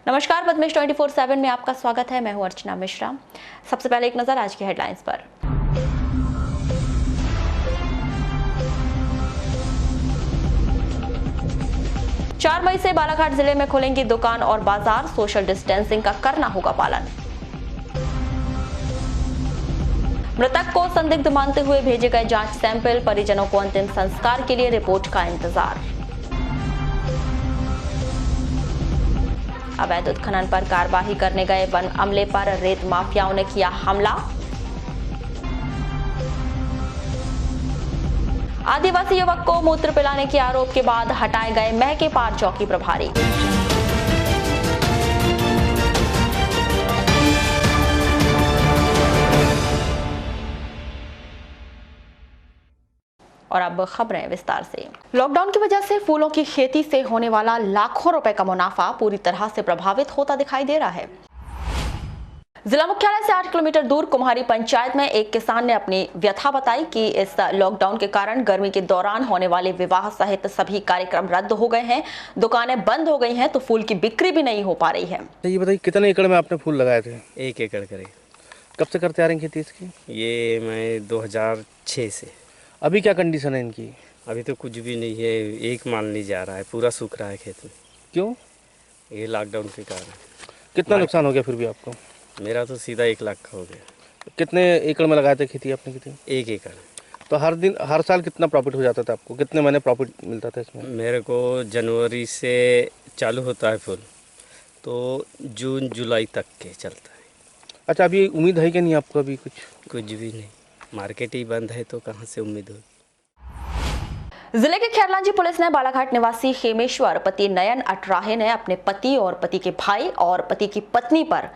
नमस्कार, पद्मेश 24/7 में आपका स्वागत है। मैं हूं अर्चना मिश्रा। सबसे पहले एक नजर आज की हेडलाइंस पर। चार मई से बालाघाट जिले में खुलेंगी दुकान और बाजार, सोशल डिस्टेंसिंग का करना होगा पालन। मृतक को संदिग्ध मानते हुए भेजे गए जांच सैंपल, परिजनों को अंतिम संस्कार के लिए रिपोर्ट का इंतजार। अवैध उत्खनन पर कार्रवाई करने गए वन अमले पर रेत माफियाओं ने किया हमला। आदिवासी युवक को मूत्र पिलाने के आरोप के बाद हटाए गए महके पार चौकी प्रभारी। और अब खबरें विस्तार से। लॉकडाउन की वजह से फूलों की खेती से होने वाला लाखों रुपए का मुनाफा पूरी तरह से प्रभावित होता दिखाई दे रहा है। जिला मुख्यालय से 8 किलोमीटर दूर कुम्हारी पंचायत में एक किसान ने अपनी व्यथा बताई कि इस लॉकडाउन के कारण गर्मी के दौरान होने वाले विवाह सहित सभी कार्यक्रम रद्द हो गए हैं, दुकानें बंद हो गई हैं, तो फूल की बिक्री भी नहीं हो पा रही है। ये बताइए, कितने एकड़ में आपने फूल लगाए थे? 1 एकड़ करीब। कब से करते आ रहे हैं खेती इसकी? ये मैं 2006 से। अभी क्या कंडीशन है इनकी? अभी तो कुछ भी नहीं है, एक माल नहीं जा रहा है, पूरा सूख रहा है खेत में। क्यों? ये लॉकडाउन के कारण। कितना नुकसान हो गया फिर भी आपको? मेरा तो सीधा 1 लाख का हो गया। कितने एकड़ में लगाए थे खेती आपने? कितनी? 1 एकड़। तो हर साल कितना प्रॉफिट हो जाता था आपको? कितने महीने प्रॉफिट मिलता था इसमें? मेरे को जनवरी से चालू होता है फूल, तो जून जुलाई तक के चलता है। अच्छा, अभी उम्मीद है कि नहीं आपको? अभी कुछ भी नहीं, मार्केट ही बंद है तो कहाँ से उम्मीद होगी। जिले के खैरलांजी पुलिस ने बालाघाट निवासी हेमेश्वर पति नयन अटराहे ने अपने पति और पति के भाई और पति की पत्नी पर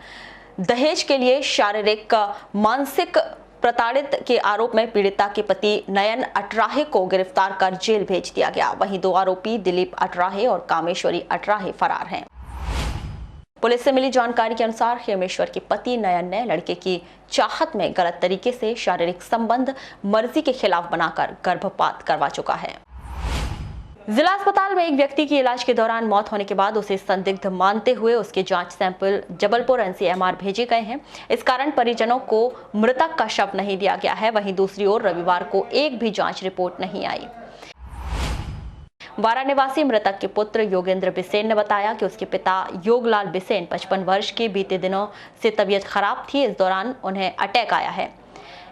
दहेज के लिए शारीरिक मानसिक प्रताड़ित के आरोप में पीड़िता के पति नयन अटराहे को गिरफ्तार कर जेल भेज दिया गया। वहीं 2 आरोपी दिलीप अटराहे और कामेश्वरी अटराहे फरार हैं। पुलिस से मिली जानकारी के अनुसार हेमेश्वर के पति नयन ने लड़के की चाहत में गलत तरीके से शारीरिक संबंध मर्जी के खिलाफ बनाकर गर्भपात करवा चुका है। जिला अस्पताल में एक व्यक्ति की इलाज के दौरान मौत होने के बाद उसे संदिग्ध मानते हुए उसके जांच सैंपल जबलपुर NCMR भेजे गए हैं। इस कारण परिजनों को मृतक का शव नहीं दिया गया है। वहीं दूसरी ओर रविवार को एक भी जांच रिपोर्ट नहीं आई। वारा निवासी मृतक के पुत्र योगेंद्र बिसेन ने बताया कि उसके पिता योगलाल बिसेन 55 वर्ष के बीते दिनों से तबीयत खराब थी। इस दौरान उन्हें अटैक आया है।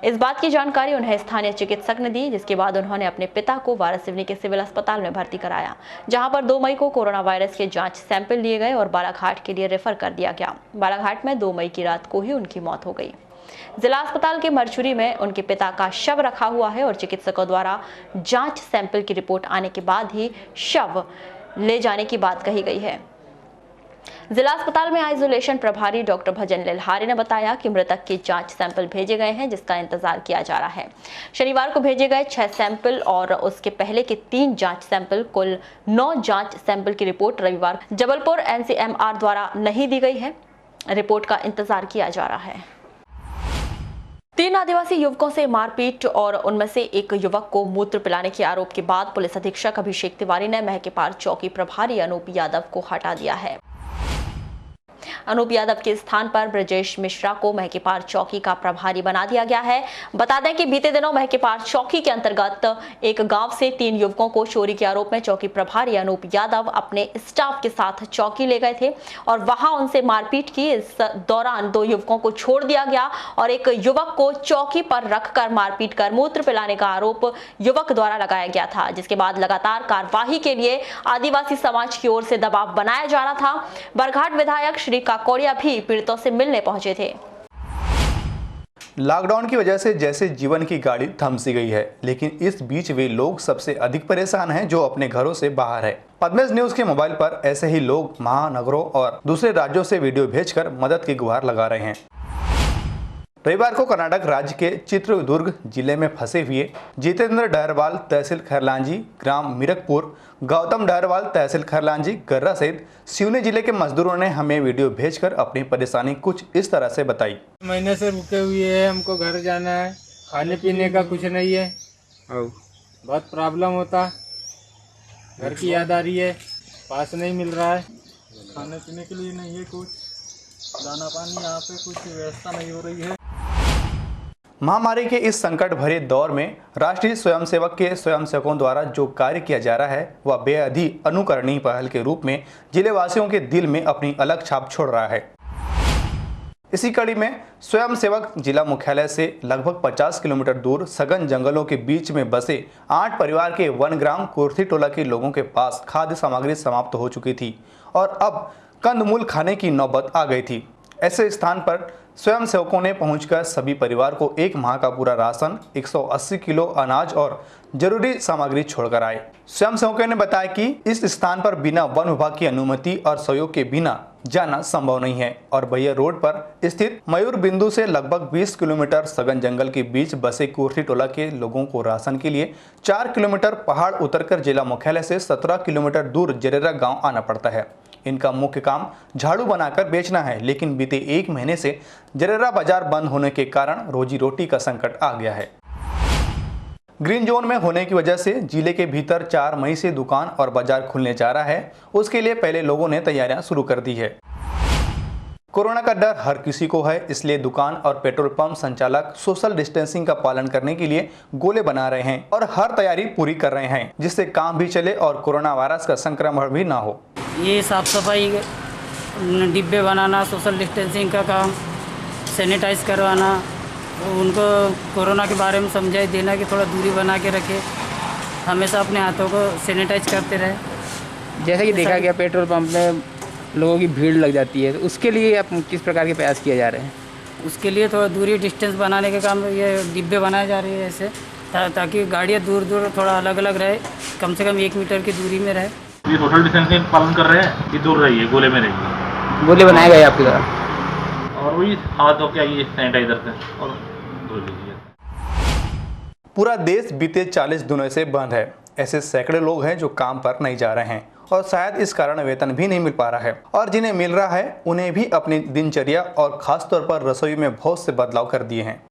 इस बात की जानकारी उन्हें स्थानीय चिकित्सक ने दी, जिसके बाद उन्होंने अपने पिता को वारासिवनी के सिविल अस्पताल में भर्ती कराया, जहां पर 2 मई को कोरोना वायरस के जांच सैंपल लिए गए और बालाघाट के लिए रेफर कर दिया गया। बालाघाट में 2 मई की रात को ही उनकी मौत हो गई। जिला अस्पताल के मरचुरी में उनके पिता का शव रखा हुआ है और चिकित्सकों द्वारा जांच सैंपल की रिपोर्ट आने के बाद ही शव ले जाने की बात कही गई है। जिला अस्पताल में आइसोलेशन प्रभारी डॉक्टर भजन लिल्हारी ने बताया कि मृतक के जांच सैंपल भेजे गए हैं, जिसका इंतजार किया जा रहा है। शनिवार को भेजे गए 6 सैंपल और उसके पहले के 3 जांच सैंपल, कुल 9 जांच सैंपल की रिपोर्ट रविवार जबलपुर NCMR द्वारा नहीं दी गई है। रिपोर्ट का इंतजार किया जा रहा है। 3 आदिवासी युवकों से मारपीट और उनमें से एक युवक को मूत्र पिलाने के आरोप के बाद पुलिस अधीक्षक अभिषेक तिवारी ने महके पार चौकी प्रभारी अनूप यादव को हटा दिया है। अनूप यादव के स्थान पर ब्रजेश मिश्रा को महके पार चौकी का प्रभारी बना दिया गया है। बता दें कि बीते दिनों महके पार चौकी के अंतर्गत एक गांव से 3 युवकों को चोरी के आरोप में चौकी प्रभारी अनूप यादव अपने स्टाफ के साथ चौकी ले गए थे और वहां उनसे मारपीट की। इस दौरान 2 युवकों को छोड़ दिया गया और एक युवक को चौकी पर रखकर मारपीट कर मूत्र पिलाने का आरोप युवक द्वारा लगाया गया था, जिसके बाद लगातार कार्यवाही के लिए आदिवासी समाज की ओर से दबाव बनाया जा रहा था। बरघाट विधायक श्री काकोड़िया भी पीड़ितों से मिलने पहुंचे थे। लॉकडाउन की वजह से जैसे जीवन की गाड़ी थम सी गई है, लेकिन इस बीच वे लोग सबसे अधिक परेशान हैं जो अपने घरों से बाहर है। पद्मेश न्यूज के मोबाइल पर ऐसे ही लोग महानगरों और दूसरे राज्यों से वीडियो भेजकर मदद की गुहार लगा रहे हैं। रविवार को कर्नाटक राज्य के चित्रदुर्ग जिले में फंसे हुए जितेंद्र डहरवाल तहसील खैरलांजी, ग्राम मीरकपुर, गौतम डहरवाल तहसील खैरलांजी, गर्रा सहित सिवनी जिले के मजदूरों ने हमें वीडियो भेजकर अपनी परेशानी कुछ इस तरह से बताई। महीने से रुके हुए हैं, हमको घर जाना है, खाने पीने का कुछ नहीं है और बहुत प्रॉब्लम होता, घर की याद आ रही है, पास नहीं मिल रहा है। खाने पीने के लिए नहीं है कुछ, दाना पानी यहाँ पे कुछ व्यवस्था नहीं हो रही है। महामारी के इस संकट भरे दौर में राष्ट्रीय स्वयंसेवक के स्वयंसेवकों द्वारा जो कार्य किया जा रहा है वह बेहद ही अनुकरणीय पहल के रूप में जिले वासियों के दिल में अपनी अलग छाप छोड़ रहा है। इसी कड़ी में स्वयंसेवक जिला मुख्यालय से लगभग 50 किलोमीटर दूर सघन जंगलों के बीच में बसे 8 परिवार के वनग्राम कुर्थी टोला के लोगों के पास खाद्य सामग्री समाप्त हो चुकी थी और अब कंदमूल खाने की नौबत आ गई थी। ऐसे स्थान पर स्वयंसेवकों ने पहुंचकर सभी परिवार को 1 माह का पूरा राशन, 180 किलो अनाज और जरूरी सामग्री छोड़कर आए। स्वयंसेवकों ने बताया कि इस स्थान पर बिना वन विभाग की अनुमति और सहयोग के बिना जाना संभव नहीं है और बैया रोड पर स्थित मयूर बिंदु से लगभग 20 किलोमीटर सघन जंगल के बीच बसे कुर्थी टोला के लोगों को राशन के लिए 4 किलोमीटर पहाड़ उतरकर जिला मुख्यालय से 17 किलोमीटर दूर जरेरा गांव आना पड़ता है। इनका मुख्य काम झाड़ू बनाकर बेचना है, लेकिन बीते 1 महीने से जरेरा बाजार बंद होने के कारण रोजी रोटी का संकट आ गया है। ग्रीन जोन में होने की वजह से जिले के भीतर 4 मई से दुकान और बाजार खुलने जा रहा है। उसके लिए पहले लोगों ने तैयारियां शुरू कर दी है। कोरोना का डर हर किसी को है, इसलिए दुकान और पेट्रोल पंप संचालक सोशल डिस्टेंसिंग का पालन करने के लिए गोले बना रहे हैं और हर तैयारी पूरी कर रहे हैं, जिससे काम भी चले और कोरोना वायरस का संक्रमण भी ना हो। ये साफ सफाई, डिब्बे बनाना, सोशल डिस्टेंसिंग का काम, सैनिटाइज करवाना, उनको कोरोना के बारे में समझाई देना कि थोड़ा दूरी बना के रखे, हमेशा अपने हाथों को सैनिटाइज करते रहे। जैसे कि देखा गया पेट्रोल पंप में लोगों की भीड़ लग जाती है, तो उसके लिए आप किस प्रकार के प्रयास किए जा रहे हैं? उसके लिए थोड़ा दूरी डिस्टेंस बनाने के काम ये डिब्बे बनाए जा रहे हैं ऐसे, ताकि गाड़ियाँ दूर दूर थोड़ा अलग अलग रहे, कम से कम 1 मीटर की दूरी में रहे। ये सोशल डिस्टेंसिंग पालन कर रहे हैं कि दूर रहिए, गोले में रहिए। गोले बनाए गए आपकी तरफ और वही हाथ धो के आइए सैनिटाइजर से और धो लीजिए। पूरा देश बीते 40 दिनों से बंद है। ऐसे सैकड़ों लोग हैं जो काम पर नहीं जा रहे हैं और शायद इस कारण वेतन भी नहीं मिल पा रहा है, और जिन्हें मिल रहा है उन्हें भी अपनी दिनचर्या और खासतौर पर रसोई में बहुत से बदलाव कर दिए हैं।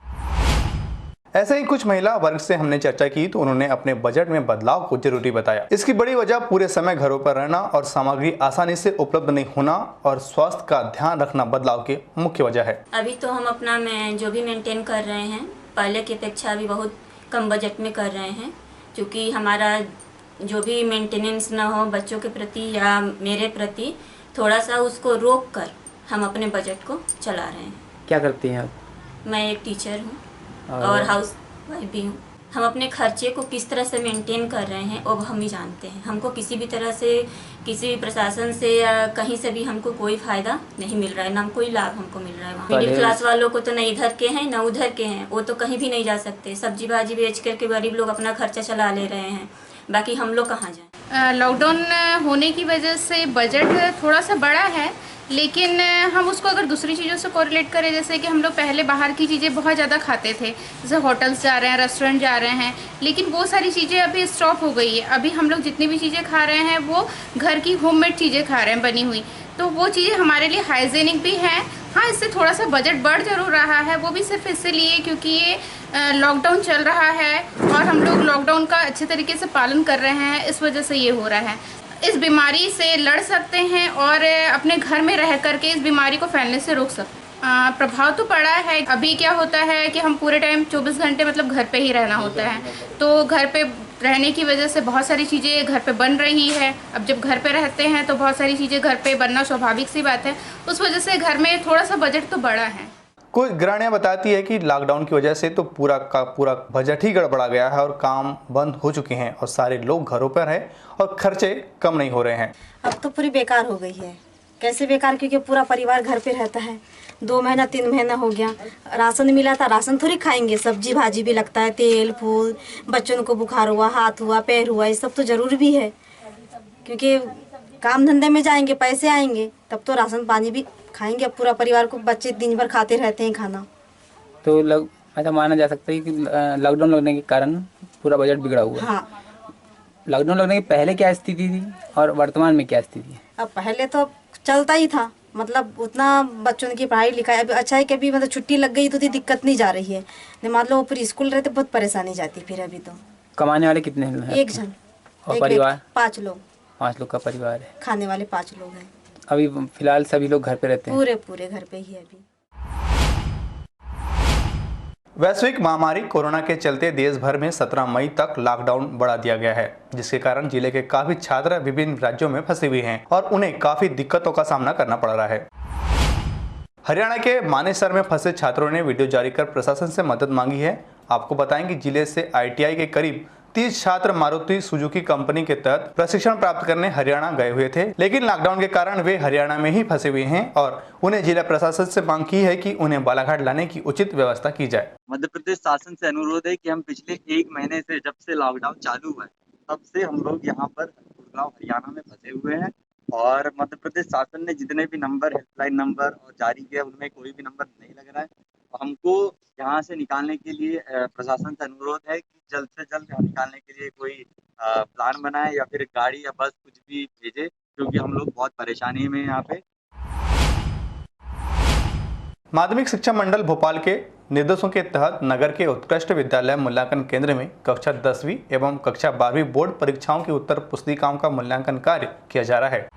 ऐसे ही कुछ महिला वर्ग से हमने चर्चा की तो उन्होंने अपने बजट में बदलाव को जरूरी बताया। इसकी बड़ी वजह पूरे समय घरों पर रहना और सामग्री आसानी से उपलब्ध नहीं होना और स्वास्थ्य का ध्यान रखना बदलाव के मुख्य वजह है। अभी तो हम अपना जो भी मेंटेन कर रहे हैं पहले की अपेक्षा अभी बहुत कम बजट में कर रहे हैं, क्योंकि हमारा जो भी मेंटेनेंस ना हो बच्चों के प्रति या मेरे प्रति, थोड़ा सा उसको रोक कर हम अपने बजट को चला रहे हैं। क्या करती हैं आप? मैं एक टीचर हूँ और हाउस वाइफ भी हूँ। हम अपने खर्चे को किस तरह से मेंटेन कर रहे हैं वो हम ही जानते हैं। हमको किसी भी तरह से किसी भी प्रशासन से या कहीं से भी हमको कोई फ़ायदा नहीं मिल रहा है, ना कोई लाभ हमको मिल रहा है। वहाँ मिडिल क्लास वालों को तो न इधर के हैं न उधर के हैं, वो तो कहीं भी नहीं जा सकते। सब्जी भाजी बेच करके गरीब लोग अपना खर्चा चला ले रहे हैं, बाकी हम लोग कहाँ जाएँ। लॉकडाउन होने की वजह से बजट थोड़ा सा बड़ा है, लेकिन हम उसको अगर दूसरी चीज़ों से कोरिलेट करें, जैसे कि हम लोग पहले बाहर की चीज़ें बहुत ज़्यादा खाते थे, जैसे होटल्स जा रहे हैं, रेस्टोरेंट जा रहे हैं, लेकिन वो सारी चीज़ें अभी स्टॉप हो गई है। अभी हम लोग जितनी भी चीज़ें खा रहे हैं वो घर की होममेड चीज़ें खा रहे हैं, बनी हुई, तो वो चीज़ें हमारे लिए हाइजेनिक भी हैं। हाँ, इससे थोड़ा सा बजट बढ़ जरूर रहा है, वो भी सिर्फ इसलिए क्योंकि ये लॉकडाउन चल रहा है और हम लोग लॉकडाउन का अच्छे तरीके से पालन कर रहे हैं, इस वजह से ये हो रहा है। इस बीमारी से लड़ सकते हैं और अपने घर में रह करके इस बीमारी को फैलने से रोक सकते हैं। प्रभाव तो पड़ा है। अभी क्या होता है कि हम पूरे टाइम 24 घंटे मतलब घर पे ही रहना होता है, तो घर पे रहने की वजह से बहुत सारी चीज़ें घर पे बन रही है। अब जब घर पे रहते हैं तो बहुत सारी चीज़ें घर पे बनना स्वाभाविक सी बात है, उस वजह से घर में थोड़ा सा बजट तो बड़ा है। कुछ गृहिणियां बताती है कि लॉकडाउन की वजह से तो पूरा का पूरा बजट ही गड़बड़ा गया है और काम बंद हो चुके हैं और सारे लोग घरों पर हैं और खर्चे कम नहीं हो रहे हैं। अब तो पूरी बेकार हो गई है। कैसे बेकार? क्योंकि पूरा परिवार घर पे रहता है। 2 महीना 3 महीना हो गया, राशन मिला था, राशन थोड़ी खाएंगे, सब्जी भाजी भी लगता है, तेल फूल, बच्चों को बुखार हुआ, हाथ हुआ, पैर हुआ, ये सब तो जरूर भी है, क्योंकि काम धंधे में जाएंगे, पैसे आएंगे तब तो राशन पानी भी खाएंगे। अब पूरा परिवार को, बच्चे दिन भर खाते रहते हैं खाना, तो ऐसा माना जा सकता है कि लॉकडाउन लगने के कारण पूरा बजट बिगड़ा हुआ है। हाँ। लॉकडाउन लगने के पहले क्या स्थिति थी और वर्तमान में क्या स्थिति है? अब पहले तो चलता ही था, मतलब उतना बच्चों की पढ़ाई लिखाई, अभी अच्छा है कि अभी मतलब छुट्टी लग गई तो दिक्कत नहीं जा रही है, मान लो फिर स्कूल रहते बहुत परेशानी जाती। फिर अभी तो कमाने वाले कितने हैं? 1 जन। और परिवार? 5 लोग। 5 लोग का परिवार है। खाने वाले 5 लोग हैं। अभी फिलहाल सभी लोग घर पे रहते हैं? पूरे पूरे घर पे ही है अभी। वैश्विक महामारी कोरोना के चलते देश भर में 17 मई तक लॉकडाउन बढ़ा दिया गया है, जिसके कारण जिले के काफी छात्र विभिन्न राज्यों में फंसे हुए हैं और उन्हें काफी दिक्कतों का सामना करना पड़ रहा है। हरियाणा के मानेसर में फंसे छात्रों ने वीडियो जारी कर प्रशासन से मदद मांगी है। आपको बताएं कि जिले से ITI के करीब 30 छात्र मारुति सुजुकी कंपनी के तहत प्रशिक्षण प्राप्त करने हरियाणा गए हुए थे, लेकिन लॉकडाउन के कारण वे हरियाणा में ही फंसे हुए हैं और उन्हें जिला प्रशासन से मांग की है कि उन्हें बालाघाट लाने की उचित व्यवस्था की जाए। मध्य प्रदेश शासन से अनुरोध है कि हम पिछले 1 महीने से, जब से लॉकडाउन चालू हुआ है, तब से हम लोग यहाँ पर गुड़गांव हरियाणा में फंसे हुए हैं और मध्य प्रदेश शासन ने जितने भी नंबर, हेल्पलाइन नंबर और जारी किया, उनमें कोई भी नंबर नहीं लग रहा है। हमको यहाँ से निकालने के लिए प्रशासन से अनुरोध है कि जल्द से जल्द यहाँ निकालने के लिए कोई प्लान बनाए या फिर गाड़ी या बस कुछ भी भेजे, क्योंकि हम लोग बहुत परेशानी में यहाँ पे। माध्यमिक शिक्षा मंडल भोपाल के निर्देशों के तहत नगर के उत्कृष्ट विद्यालय मूल्यांकन केंद्र में कक्षा 10वीं एवं कक्षा 12वीं बोर्ड परीक्षाओं की उत्तर पुस्तिकाओं का मूल्यांकन कार्य किया जा रहा है।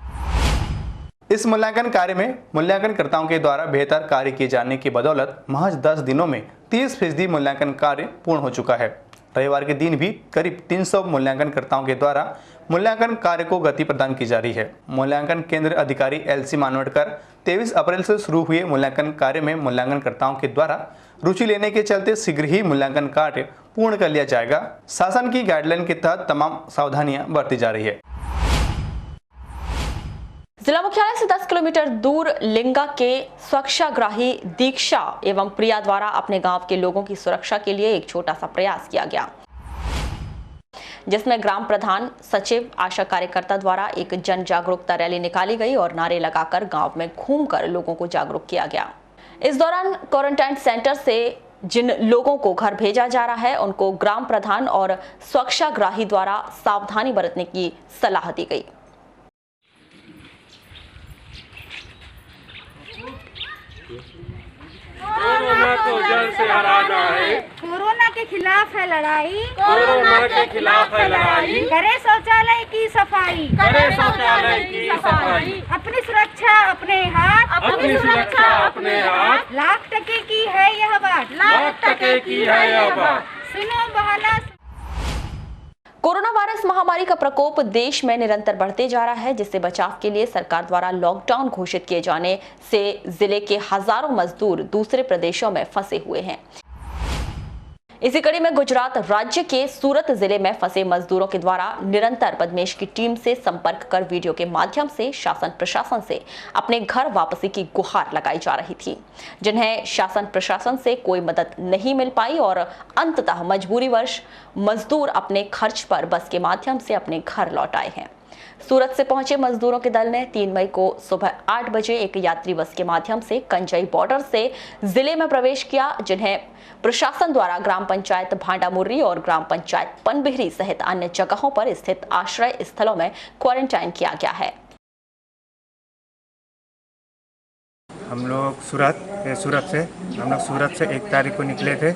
इस मूल्यांकन कार्य में मूल्यांकनकर्ताओं के द्वारा बेहतर कार्य किए जाने की बदौलत महज 10 दिनों में 30% मूल्यांकन कार्य पूर्ण हो चुका है। रविवार के दिन भी करीब 300 मूल्यांकनकर्ताओं के द्वारा मूल्यांकन कार्य को गति प्रदान की जा रही है। मूल्यांकन केंद्र अधिकारी LC मानवड़कर 23 अप्रैल से शुरू हुए मूल्यांकन कार्य में मूल्यांकनकर्ताओं के द्वारा रुचि लेने के चलते शीघ्र ही मूल्यांकन कार्य पूर्ण कर लिया जाएगा। शासन की गाइडलाइन के तहत तमाम सावधानियां बरती जा रही है। जिला मुख्यालय से 10 किलोमीटर दूर लिंगा के स्वच्छाग्राही दीक्षा एवं प्रिया द्वारा अपने गांव के लोगों की सुरक्षा के लिए एक छोटा सा प्रयास किया गया, जिसमें ग्राम प्रधान, सचिव, आशा कार्यकर्ता द्वारा एक जन जागरूकता रैली निकाली गई और नारे लगाकर गांव में घूमकर लोगों को जागरूक किया गया। इस दौरान क्वारंटाइन सेंटर से जिन लोगों को घर भेजा जा रहा है, उनको ग्राम प्रधान और स्वच्छाग्राही द्वारा सावधानी बरतने की सलाह दी गई। कोरोना को जड़ से हराना है, कोरोना के खिलाफ है लड़ाई, कोरोना के खिलाफ है लड़ाई, करे शौचालय की सफाई, करे शौचालय की सफाई, अपनी सुरक्षा अपने हाथ, अपनी सुरक्षा अपने हाथ, लाख टके की है यह बात, लाख टके की है यह बात। सुनो बहाना। कोरोना वायरस महामारी का प्रकोप देश में निरंतर बढ़ते जा रहा है, जिससे बचाव के लिए सरकार द्वारा लॉकडाउन घोषित किए जाने से जिले के हजारों मजदूर दूसरे प्रदेशों में फंसे हुए हैं। इसी कड़ी में गुजरात राज्य के सूरत जिले में फंसे मजदूरों के द्वारा निरंतर पद्मेश की टीम से संपर्क कर वीडियो के माध्यम से शासन प्रशासन से अपने घर वापसी की गुहार लगाई जा रही थी, जिन्हें शासन प्रशासन से कोई मदद नहीं मिल पाई और अंततः मजबूरीवश मजदूर अपने खर्च पर बस के माध्यम से अपने घर लौट आए हैं। सूरत से पहुंचे मजदूरों के दल ने 3 मई को सुबह 8 बजे एक यात्री बस के माध्यम से कंजई बॉर्डर से जिले में प्रवेश किया, जिन्हें प्रशासन द्वारा ग्राम पंचायत भांडामुर्री और ग्राम पंचायत पनबिहरी सहित अन्य जगहों पर स्थित आश्रय स्थलों में क्वारंटाइन किया गया है। हम लोग सूरत से 1 तारीख को निकले थे।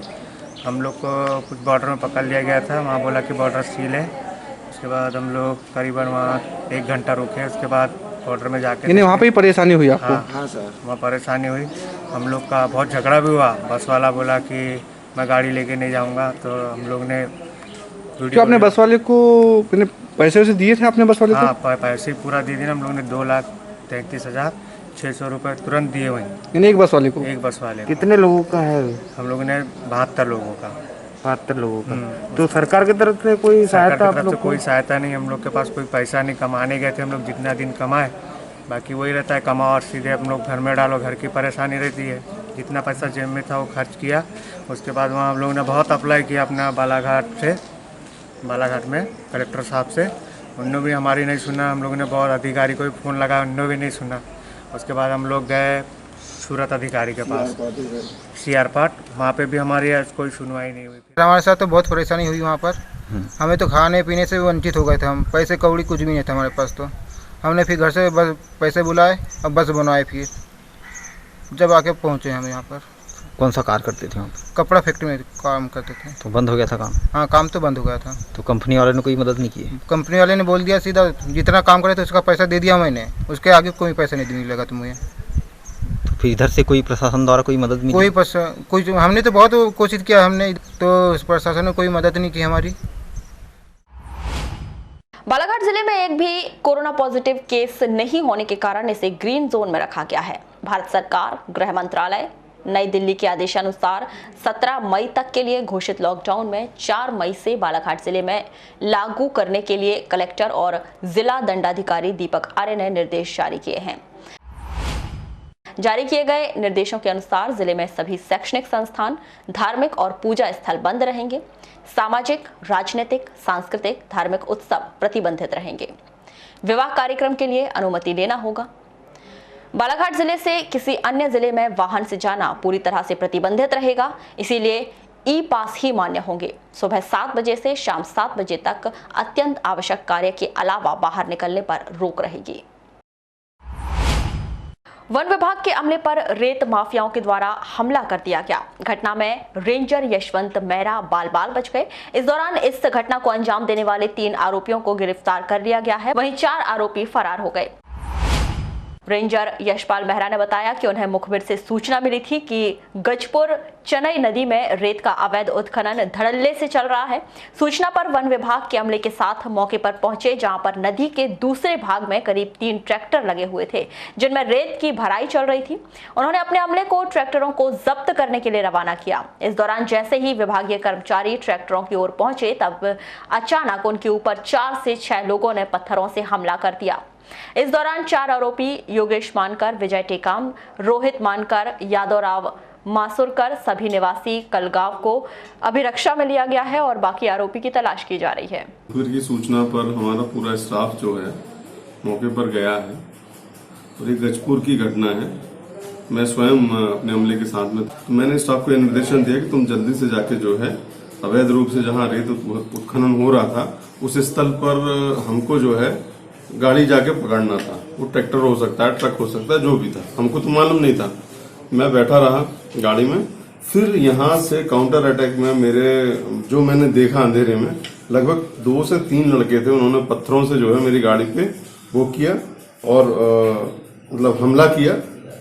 हम लोग को कुछ बॉर्डर में पकड़ लिया गया था, वहाँ बोला कि बॉर्डर सील है। उसके बाद हम लोग करीबन वहाँ 1 घंटा रुके। उसके बाद बॉर्डर में जाके वहाँ पे ही परेशानी हुई आपको? हाँ सर, वहाँ परेशानी हुई। हम लोग का बहुत झगड़ा भी हुआ। बस वाला बोला कि मैं गाड़ी लेके नहीं जाऊँगा, तो हम लोग ने तो आपने बस वाले को पैसे वैसे दिए थे? आपने बस वाले को? हाँ, पैसे पूरा दे दिए। हम लोग ने 2,33,600 रुपये तुरंत दिए वहीं। एक बस वाले को? एक बस वाले। कितने लोगों का है? हम लोगों ने 72 लोगों का। 72 लोगों का। तो सरकार की तरफ से कोई सहायता? आप लोग कोई सहायता नहीं। हम लोग के पास कोई पैसा नहीं। कमाने गए थे हम लोग, जितना दिन कमाए, बाकी वही रहता है, कमाओ और सीधे हम लोग घर में डालो। घर की परेशानी रहती है। जितना पैसा जेब में था वो खर्च किया। उसके बाद वहाँ हम लोगों ने बहुत अप्लाई किया अपना बालाघाट में कलेक्टर साहब से। उन्होंने भी हमारी नहीं सुना। हम लोगों ने बहुत अधिकारी को भी फ़ोन लगाया, उन्होंने भी नहीं सुना। उसके बाद हम लोग गए सूरत अधिकारी के पास, CR पाट। वहाँ पे भी हमारी कोई सुनवाई नहीं हुई। हमारे साथ तो बहुत परेशानी हुई वहाँ पर। हमें तो खाने पीने से भी वंचित हो गए थे हम। पैसे कौड़ी कुछ भी नहीं था हमारे पास। तो हमने फिर घर से बस पैसे बुलाए और बस बनवाए। फिर जब आके पहुँचे हम यहाँ पर कौन सा कार्य करते थे वहाँ पर? कपड़ा फैक्ट्री में काम करते थे। तो बंद हो गया था काम? हाँ, काम तो बंद हो गया था। तो कंपनी वाले ने कोई मदद नहीं की? कंपनी वाले ने बोल दिया सीधा, जितना काम करे तो उसका पैसा दे दिया मैंने, उसके आगे कोई पैसा नहीं मिलेगा तुम्हें। तो फिर इधर से कोई प्रशासन द्वारा कोई मदद मिली? कोई हमने तो बहुत कोशिश किया हमने, तो प्रशासन ने कोई मदद नहीं की हमारी। बालाघाट जिले में एक भी कोरोना पॉजिटिव केस नहीं होने के कारण इसे ग्रीन जोन में रखा गया है। भारत सरकार, गृह मंत्रालय, नई दिल्ली के आदेशानुसार 17 मई तक के लिए घोषित लॉकडाउन में 4 मई से बालाघाट जिले में लागू करने के लिए कलेक्टर और जिला दंडाधिकारी दीपक आर्य ने निर्देश जारी किए हैं। जारी किए गए निर्देशों के अनुसार जिले में सभी शैक्षणिक संस्थान, धार्मिक और पूजा स्थल बंद रहेंगे। सामाजिक, राजनीतिक, सांस्कृतिक, धार्मिक उत्सव प्रतिबंधित रहेंगे। विवाह कार्यक्रम के लिए अनुमति लेना होगा। बालाघाट जिले से किसी अन्य जिले में वाहन से जाना पूरी तरह से प्रतिबंधित रहेगा, इसीलिए ई पास ही मान्य होंगे। सुबह 7 बजे से शाम 7 बजे तक अत्यंत आवश्यक कार्य के अलावा बाहर निकलने पर रोक रहेगी। वन विभाग के अमले पर रेत माफियाओं के द्वारा हमला कर दिया गया। घटना में रेंजर यशवंत मेहरा बाल बाल बच गए। इस दौरान इस घटना को अंजाम देने वाले 3 आरोपियों को गिरफ्तार कर लिया गया है, वहीं 4 आरोपी फरार हो गए। रेंजर यशपाल मेहरा ने बताया कि उन्हें मुखबिर से सूचना मिली थी कि गजपुर चनई नदी में रेत का अवैध उत्खनन धड़ल्ले से चल रहा है। सूचना पर वन विभाग के अमले के साथ मौके पर पहुंचे, जहां पर नदी के दूसरे भाग में करीब 3 ट्रैक्टर लगे हुए थे जिनमें रेत की भराई चल रही थी। उन्होंने अपने अमले को ट्रैक्टरों को जब्त करने के लिए रवाना किया। इस दौरान जैसे ही विभागीय कर्मचारी ट्रैक्टरों की ओर पहुंचे, तब अचानक उनके ऊपर 4 से 6 लोगों ने पत्थरों से हमला कर दिया। इस दौरान 4 आरोपी योगेश मानकर, विजय टेकाम, रोहित मानकर, यादवराव मासुरकर सभी निवासी कलगांव को अभिरक्षा में लिया गया है और बाकी आरोपी की तलाश की जा रही है। फिर की सूचना पर हमारा पूरा स्टाफ जो है मौके पर गया है और ये गजपुर की घटना है। मैं स्वयं अपने अमले के साथ में, तो मैंने स्टाफ को निर्देशन दिया कि तुम जल्दी से जाके जो है अवैध रूप से जहाँ रेत उत्खनन हो रहा था उस स्थल पर हमको जो है गाड़ी जाके पकड़ना था। वो ट्रैक्टर हो सकता है, ट्रक हो सकता है, जो भी था, हमको तो मालूम नहीं था। मैं बैठा रहा गाड़ी में। फिर यहाँ से काउंटर अटैक में जो मैंने देखा अंधेरे में, लगभग 2 से 3 लड़के थे। उन्होंने पत्थरों से जो है मेरी गाड़ी पे वो किया और मतलब हमला किया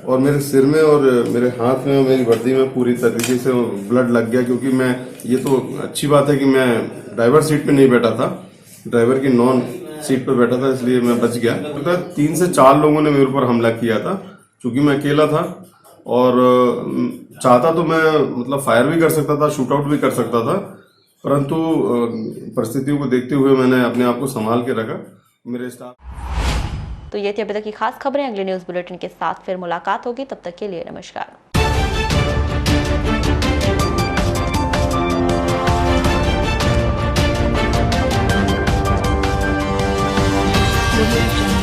और मेरे सिर में और मेरे हाथ में और मेरी वर्दी में पूरी तरीके से ब्लड लग गया। क्योंकि मैं, ये तो अच्छी बात है कि मैं ड्राइवर सीट पे नहीं बैठा था, ड्राइवर की नॉन सीट पर बैठा था, इसलिए मैं बच गया। 3 से 4 लोगों ने मेरे ऊपर हमला किया था। क्योंकि मैं अकेला था और चाहता तो मैं मतलब फायर भी कर सकता था, शूट आउट भी कर सकता था, परंतु परिस्थितियों को देखते हुए मैंने अपने आप को संभाल के रखा। मेरे स्टाफ। तो ये थी अभी तक की खास खबरें। अगले न्यूज बुलेटिन के साथ फिर मुलाकात होगी, तब तक के लिए नमस्कार। Revolution.